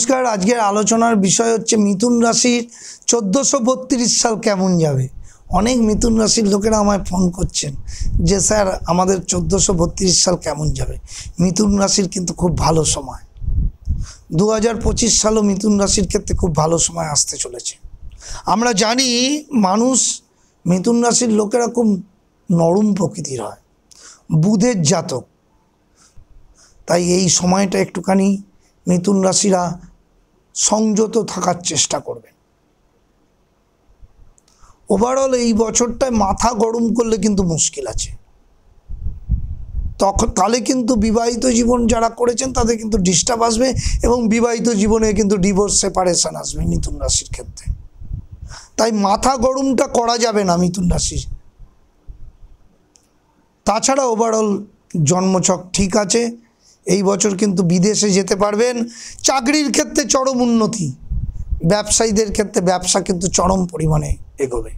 নমস্কার। আজকের আলোচনার বিষয় হচ্ছে মিথুন রাশির 1432 সাল কেমন যাবে। অনেক মিথুন রাশির লোকেরা আমায় ফোন করছেন যে স্যার আমাদের 1432 সাল কেমন যাবে। মিথুন রাশির কিন্তু খুব ভালো সময়, 2025 সালও মিথুন রাশির ক্ষেত্রে খুব ভালো সময় আসতে চলেছে। আমরা জানি মানুষ, মিথুন রাশির লোকেরা খুব নরম প্রকৃতির হয়, বুধের জাতক, তাই এই সময়টা একটুখানি মিথুন রাশিরা সংযত থাকার চেষ্টা করবেন। ওভারঅল এই বছরটায় মাথা গরম করলে কিন্তু মুশকিল আছে। তাহলে কিন্তু বিবাহিত জীবন যারা করেছেন তাদের কিন্তু ডিস্টার্ব আসবে এবং বিবাহিত জীবনে কিন্তু ডিভোর্স সেপারেশন আসবে মিথুন রাশির ক্ষেত্রে। তাই মাথা গরমটা করা যাবে না মিথুন রাশির। তাছাড়া ওভারঅল জন্মছক ঠিক আছে। এই বছর কিন্তু বিদেশে যেতে পারবেন। চাকরির ক্ষেত্রে চরম উন্নতি, ব্যবসায়ীদের ক্ষেত্রে ব্যবসা কিন্তু চরম পরিমাণে এগোবে।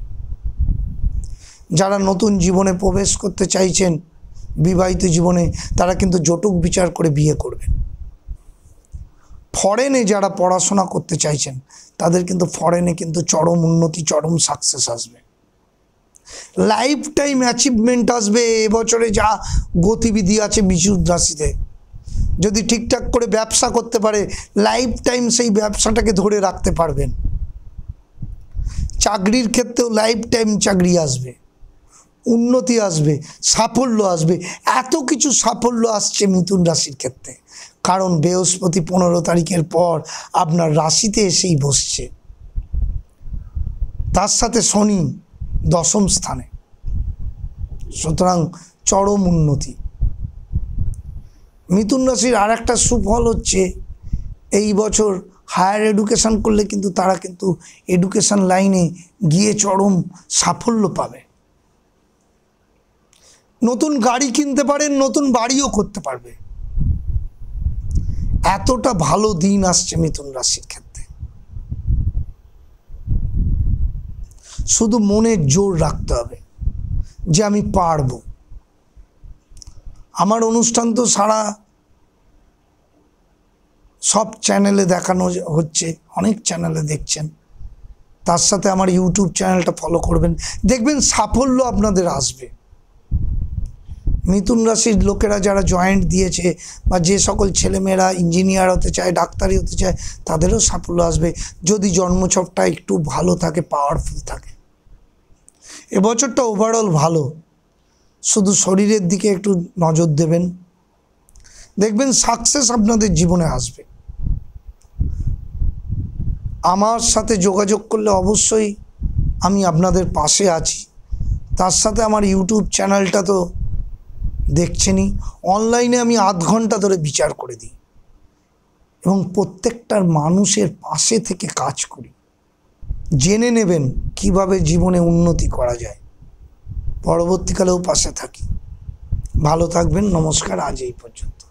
যারা নতুন জীবনে প্রবেশ করতে চাইছেন বিবাহিত জীবনে, তারা কিন্তু জটক বিচার করে বিয়ে করবেন। ফরেনে যারা পড়াশোনা করতে চাইছেন তাদের কিন্তু ফরেনে কিন্তু চরম উন্নতি, চরম সাকসেস আসবে। লাইফ টাইম অ্যাচিভমেন্ট আসবে এবছরে। যা গতিবিধি আছে মিথুন রাশিতে, যদি ঠিকঠাক করে ব্যবসা করতে পারে লাইফ টাইম সেই ব্যবসাটাকে ধরে রাখতে পারবেন। চাকরির ক্ষেত্রেও লাইফ টাইম চাকরি আসবে, উন্নতি আসবে, সাফল্য আসবে। এত কিছু সাফল্য আসছে মিথুন রাশির ক্ষেত্রে, কারণ বৃহস্পতি 15 তারিখের পর আপনার রাশিতে এসেই বসছে, তার সাথে শনি 10ম স্থানে, সুতরাং চরম উন্নতি। মিথুন রাশির আর একটা সুফল হচ্ছে এই বছর হায়ার এডুকেশন করলে কিন্তু তারা কিন্তু এডুকেশন লাইনে গিয়ে চরম সাফল্য পাবে। নতুন গাড়ি কিনতে পারেন, নতুন বাড়িও করতে পারবে। এতটা ভালো দিন আসছে মিথুন রাশির ক্ষেত্রে। শুধু মনের জোর রাখতে হবে যে আমি পারবো। আমার অনুষ্ঠান তো সারা সব চ্যানেলে দেখানো হচ্ছে, অনেক চ্যানেলে দেখছেন। তার সাথে আমার ইউটিউব চ্যানেলটা ফলো করবেন, দেখবেন সাফল্য আপনাদের আসবে। মিথুন রাশির লোকেরা যারা জয়েন্ট দিয়েছে বা যে সকল ছেলেমেয়েরা ইঞ্জিনিয়ার হতে চায়, ডাক্তারি হতে চায়, তাদেরও সাফল্য আসবে যদি জন্মছকটা একটু ভালো থাকে, পাওয়ারফুল থাকে। এবছরটা ওভারঅল ভালো, শুধু শরীরের দিকে একটু নজর দেবেন, দেখবেন সাকসেস আপনাদের জীবনে আসবে। আমার সাথে যোগাযোগ করলে অবশ্যই আমি আপনাদের পাশে আছি। তার সাথে আমার ইউটিউব চ্যানেলটা তো দেখছেনই, অনলাইনে আমি আধ ঘন্টা ধরে বিচার করে দিই এবং প্রত্যেকটার মানুষের পাশে থেকে কাজ করি। জেনে নেবেন কিভাবে জীবনে উন্নতি করা যায়, পরবর্তীকালেও পাশে থাকি। ভালো থাকবেন। নমস্কার, আজ এই পর্যন্ত।